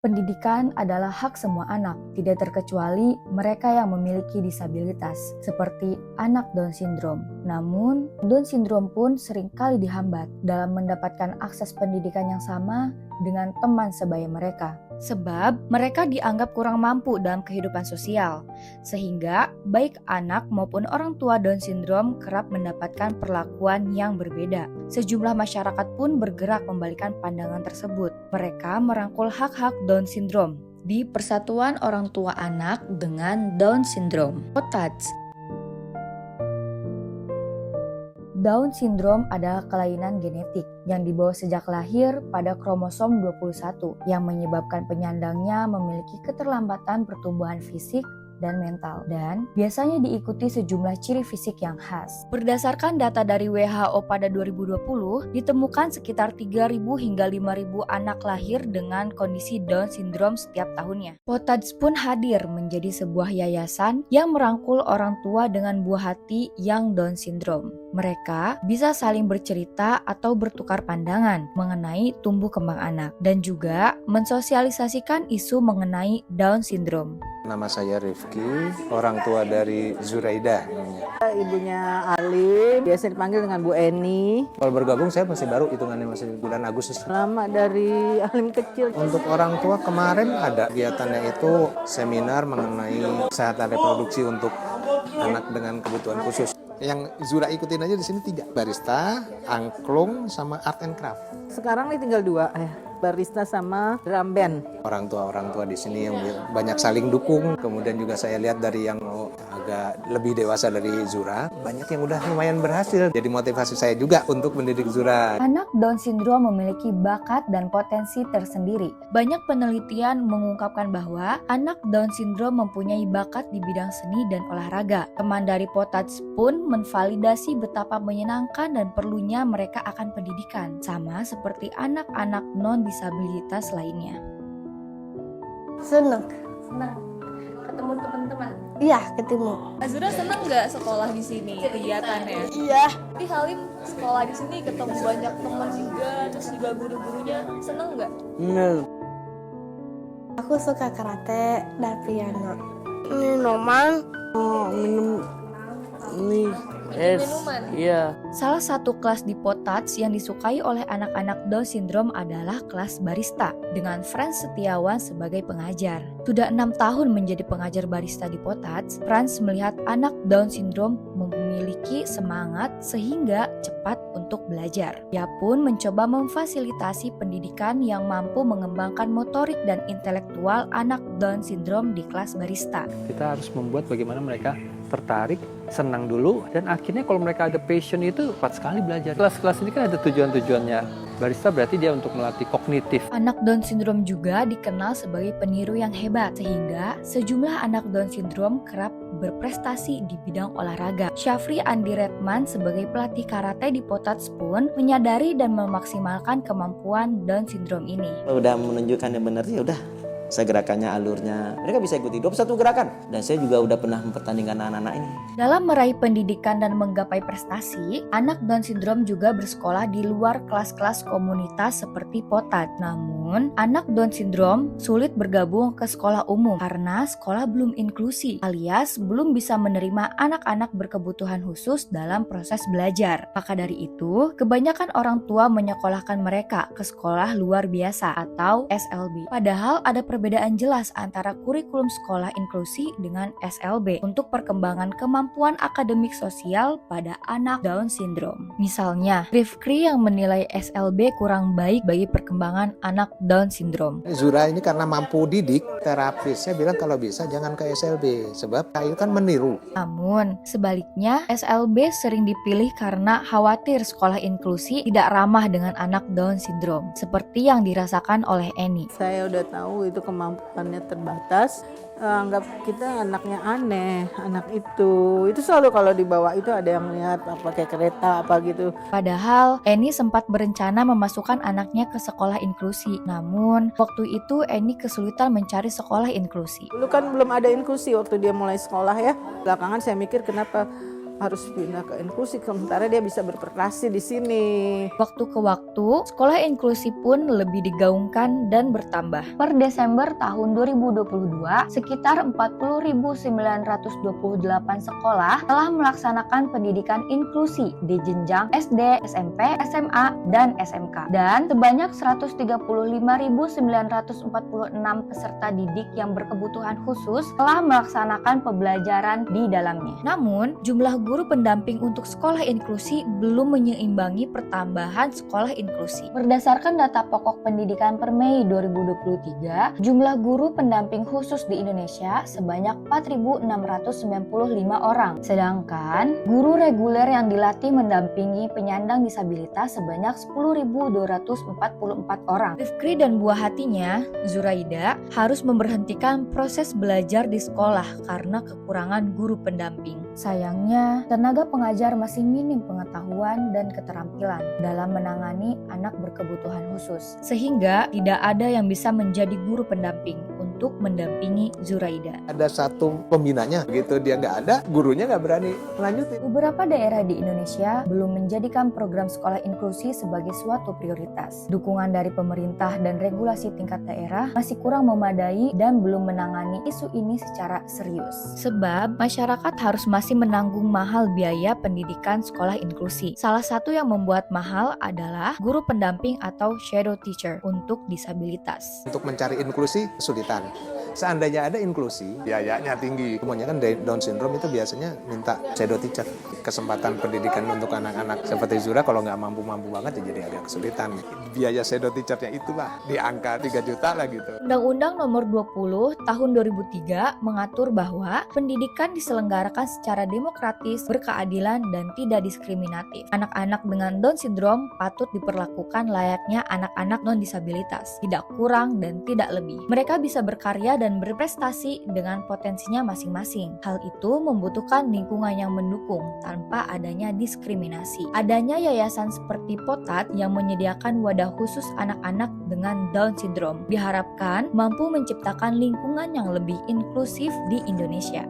Pendidikan adalah hak semua anak, tidak terkecuali mereka yang memiliki disabilitas, seperti anak Down syndrome. Namun, Down syndrome pun seringkali dihambat dalam mendapatkan akses pendidikan yang sama dengan teman sebaya mereka. Sebab mereka dianggap kurang mampu dalam kehidupan sosial, sehingga baik anak maupun orang tua Down syndrome kerap mendapatkan perlakuan yang berbeda. Sejumlah masyarakat pun bergerak membalikan pandangan tersebut. Mereka merangkul hak-hak Down syndrome di Persatuan Orang Tua Anak dengan Down syndrome, POTADS. Down syndrome adalah kelainan genetik yang dibawa sejak lahir pada kromosom 21 yang menyebabkan penyandangnya memiliki keterlambatan pertumbuhan fisik dan mental, dan biasanya diikuti sejumlah ciri fisik yang khas. Berdasarkan data dari WHO pada 2020, ditemukan sekitar 3.000 hingga 5.000 anak lahir dengan kondisi Down syndrome setiap tahunnya. POTADS pun hadir menjadi sebuah yayasan yang merangkul orang tua dengan buah hati yang Down syndrome. Mereka bisa saling bercerita atau bertukar pandangan mengenai tumbuh kembang anak dan juga mensosialisasikan isu mengenai Down syndrome. Nama saya Rifki, orang tua dari Zuraida. Ibunya Ali, biasa dipanggil dengan Bu Eni. Kalau bergabung saya masih baru, hitungannya masih bulan Agustus. Lama dari Alim kecil. Untuk orang tua kemarin ada kegiatannya itu seminar mengenai kesehatan reproduksi untuk anak dengan kebutuhan khusus. Yang Zura ikutin aja di sini 3, barista, angklung, sama art and craft. Sekarang nih tinggal 2 ya. Barista sama drum band. Orang tua di sini yang banyak saling dukung. Kemudian juga saya lihat dari yang agak lebih dewasa dari Zura, banyak yang udah lumayan berhasil. Jadi motivasi saya juga untuk mendidik Zura. Anak Down syndrome memiliki bakat dan potensi tersendiri. Banyak penelitian mengungkapkan bahwa anak Down syndrome mempunyai bakat di bidang seni dan olahraga. Teman dari POTADS pun menvalidasi betapa menyenangkan dan perlunya mereka akan pendidikan, sama seperti anak-anak non-disabilitas lainnya. Seneng. Ketemu teman-teman. Iya, ketemu. Azura seneng nggak sekolah di sini kegiatannya? Iya. Tapi Halim sekolah di sini ketemu banyak teman juga, terus juga guru-gurunya seneng nggak? Aku suka karate dan piano. Minuman. Minum ini es. Minuman. Iya. Salah satu kelas di POTADS yang disukai oleh anak-anak Down syndrome adalah kelas barista dengan Franz Setiawan sebagai pengajar. Sudah 6 tahun menjadi pengajar barista di POTADS, Franz melihat anak Down syndrome memiliki semangat sehingga cepat untuk belajar. Ia pun mencoba memfasilitasi pendidikan yang mampu mengembangkan motorik dan intelektual anak Down syndrome di kelas barista. Kita harus membuat bagaimana mereka tertarik, senang dulu, dan akhirnya kalau mereka ada passion itu cepat sekali belajar. Kelas-kelas ini kan ada tujuan-tujuannya. Barista berarti dia untuk melatih kognitif. Anak Down syndrome juga dikenal sebagai peniru yang hebat, sehingga sejumlah anak Down syndrome kerap berprestasi di bidang olahraga. Syafri Andi Redman sebagai pelatih karate di POTADS pun menyadari dan memaksimalkan kemampuan Down syndrome ini. Kalau udah menunjukkan yang benar ya udah. Saya gerakannya, alurnya, mereka bisa ikuti 21 gerakan. Dan saya juga udah pernah mempertandingkan anak-anak ini. Dalam meraih pendidikan dan menggapai prestasi, anak Down syndrome juga bersekolah di luar kelas-kelas komunitas seperti POTAD. Namun, anak Down syndrome sulit bergabung ke sekolah umum karena sekolah belum inklusi, alias belum bisa menerima anak-anak berkebutuhan khusus dalam proses belajar. Maka dari itu, kebanyakan orang tua menyekolahkan mereka ke sekolah luar biasa atau SLB. Padahal ada perbedaan jelas antara kurikulum sekolah inklusi dengan SLB untuk perkembangan kemampuan akademik sosial pada anak Down syndrome. Misalnya, Rifki yang menilai SLB kurang baik bagi perkembangan anak Down syndrome. Zura ini karena mampu didik, terapisnya bilang kalau bisa jangan ke SLB, sebab itu kan meniru. Namun, sebaliknya SLB sering dipilih karena khawatir sekolah inklusi tidak ramah dengan anak Down syndrome, seperti yang dirasakan oleh Eni. Saya udah tahu itu kemampuannya terbatas. Anggap kita anaknya aneh, anak itu selalu kalau dibawa itu ada yang lihat pakai kereta apa gitu. Padahal Eni sempat berencana memasukkan anaknya ke sekolah inklusi. Namun waktu itu Eni kesulitan mencari sekolah inklusi. Dulu kan belum ada inklusi waktu dia mulai sekolah ya. Belakangan saya mikir kenapa harus pindah ke inklusi, sementara dia bisa berprestasi di sini. Waktu ke waktu, sekolah inklusi pun lebih digaungkan dan bertambah. Per Desember tahun 2022, sekitar 40.928 sekolah telah melaksanakan pendidikan inklusi di jenjang SD, SMP, SMA, dan SMK. Dan sebanyak 135.946 peserta didik yang berkebutuhan khusus telah melaksanakan pembelajaran di dalamnya. Namun, jumlah guru pendamping untuk sekolah inklusi belum menyeimbangi pertambahan sekolah inklusi. Berdasarkan data pokok pendidikan per Mei 2023, jumlah guru pendamping khusus di Indonesia sebanyak 4.695 orang. Sedangkan guru reguler yang dilatih mendampingi penyandang disabilitas sebanyak 10.244 orang. Rifkri dan buah hatinya, Zuraida, harus memberhentikan proses belajar di sekolah karena kekurangan guru pendamping. Sayangnya, tenaga pengajar masih minim pengetahuan dan keterampilan dalam menangani anak berkebutuhan khusus, sehingga tidak ada yang bisa menjadi guru pendamping untuk mendampingi Zuraida. Ada satu pembinanya, begitu dia nggak ada, gurunya nggak berani lanjutin. Beberapa daerah di Indonesia belum menjadikan program sekolah inklusi sebagai suatu prioritas. Dukungan dari pemerintah dan regulasi tingkat daerah masih kurang memadai dan belum menangani isu ini secara serius. Sebab masyarakat harus masih menanggung mahal biaya pendidikan sekolah inklusi. Salah satu yang membuat mahal adalah guru pendamping atau shadow teacher untuk disabilitas. Untuk mencari inklusi kesulitan. Seandainya ada inklusi, biayanya tinggi. Semuanya kan Down syndrome itu biasanya minta shadow teacher. Kesempatan pendidikan untuk anak-anak seperti Zura kalau nggak mampu-mampu banget ya jadi agak kesulitan. Biaya shadow teachernya itulah di angka 3 juta lah gitu. Undang-Undang Nomor 20 Tahun 2003 mengatur bahwa pendidikan diselenggarakan secara demokratis, berkeadilan, dan tidak diskriminatif. Anak-anak dengan Down syndrome patut diperlakukan layaknya anak-anak non-disabilitas, tidak kurang dan tidak lebih. Mereka bisa berkarya dan berprestasi dengan potensinya masing-masing. Hal itu membutuhkan lingkungan yang mendukung tanpa adanya diskriminasi. Adanya yayasan seperti Potat yang menyediakan wadah khusus anak-anak dengan Down syndrome diharapkan mampu menciptakan lingkungan yang lebih inklusif di Indonesia.